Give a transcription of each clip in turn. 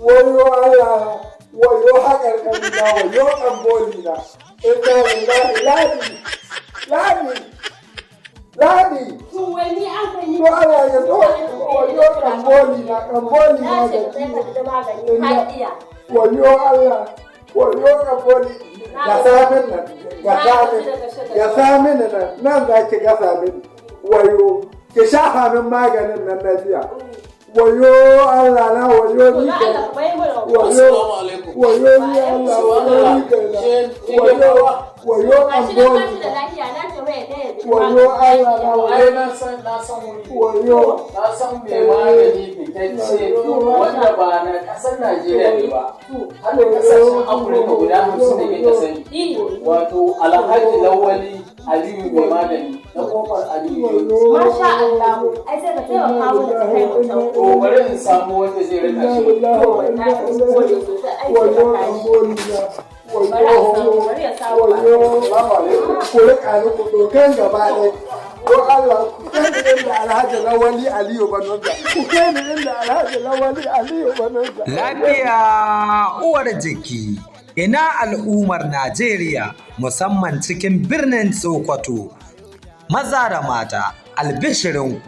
wayo Allah, wayo haƙarƙari na, wayo ƙamboli na. Inna lillahi Ladi. To wai ni an kan yi. To Allah ya zo wayo ƙamboli na da wayo Allah, wayo ƙamboli. Gasa mini nan za ki gasa mini. Wayo, ki shafa min maganin nan na jiya. Wayo Allah na wayo ni kai. Wayo ni Allah wayo ni kai. Wayo ƙamboli. Wayo Allah na wayo na san wuri. wayo. Na san mai magani fitacce wanda ba na ƙasar Najeriya ne ba. Har da ƙasashen Afirka guda 50 da kika sani. Wato Alhaji Lawali Aliyu mai magani na kofar Aliyu. Masha Allah. Ai sai ka taimaka mu da kai mutum. To bari in samu wanda zai rika shi. Wayo gaba ɗaya. Ko Allah ku kai ni inda Alhaji Lawali Aliyu Banonza. Ku kai ni inda Alhaji Lawali Aliyu Banonza. Lafiya uwar jiki. Ina al'ummar Najeriya musamman cikin birnin Sokoto. Maza da mata, albishirinku.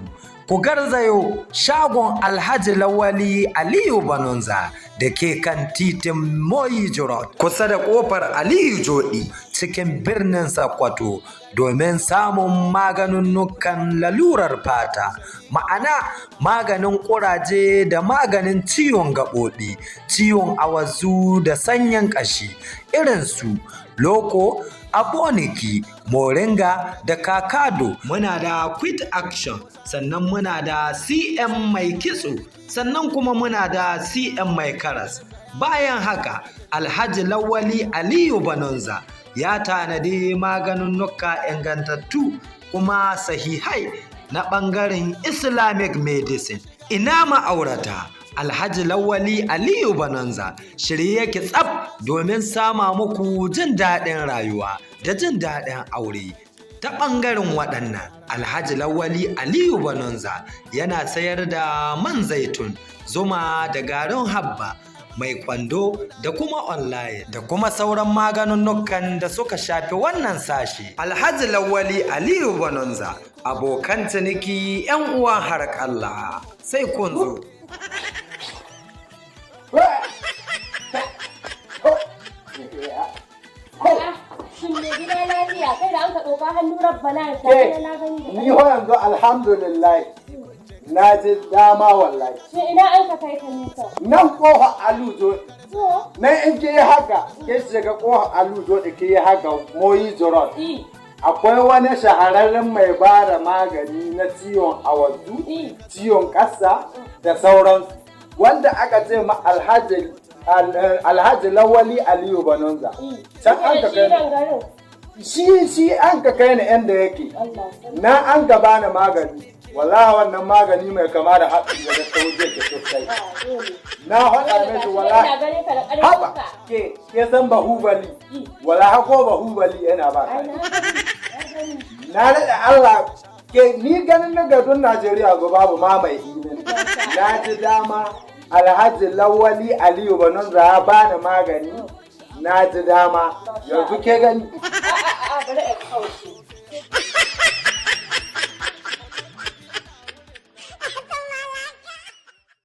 Ku garzayo shagon Alhaji Lawali Aliyu Banonza da ke kan titin Moyi Road kusa da kofar Aliyu Jodi cikin birnin Sokoto domin samun maganinnukan lalurar fata, ma'ana maganin ƙuraje da maganin ciwon gaɓoɓi, ciwon awazu da sanyin ƙashi irin su loko, aboniki, moringa da kakado. Muna da quick action, sannan muna da cm mai kitso, sannan kuma muna da cm mai karas. Bayan haka Alhaji Lawali Aliyu Banonza ya tanadi maganinnuka ingantattu kuma sahihai na ɓangaren Islamic medicine. Ina ma'aurata, Alhaji Lawali Aliyu Banonza shirye yake tsaf domin sama muku jin daɗin rayuwa da jin daɗin aure. Ta ɓangaren waɗannan, Alhaji Lawali Aliyu Banonza yana sayar da man zaitun, zuma da garin habba, mai kwando da kuma online da kuma sauran maganinnukan da suka shafi wannan sashi. Alhaji Lawali Aliyu Banonza, abokan ciniki 'yan uwan harƙalla, sai kun zo. Ni ho yanzu alhamdulillah na ji dama wallahi. Shi ina an ka kai ka nisa? Nan ƙofa Alujo. To? Nan in ke yi haka, ke shiga ƙofa Alujo da ke yi haka Moyi Jorot. Akwai wani shahararren mai ba da magani na ciwon awazu, ciwon ƙasa da sauransu. Wanda aka ce ma Alhaji Lawali Aliyu Banonza. Can an ka kai shi an ka kai ni inda yake. Na an ka bani magani. Wallahi wannan magani mai kama da haɗin da ta wuce ke sosai. Na haɗa mai shi wallahi. Haba ke san bahubali. Wallahi ko bahubali yana ba ka. Na daɗa Allah ke ni ganin na gadon Najeriya ga babu ma mai hinin. Na ji dama Alhaji Lawali Aliyu Banonza ya bani magani. Na ji dama yanzu ke gani. Bari a kauce.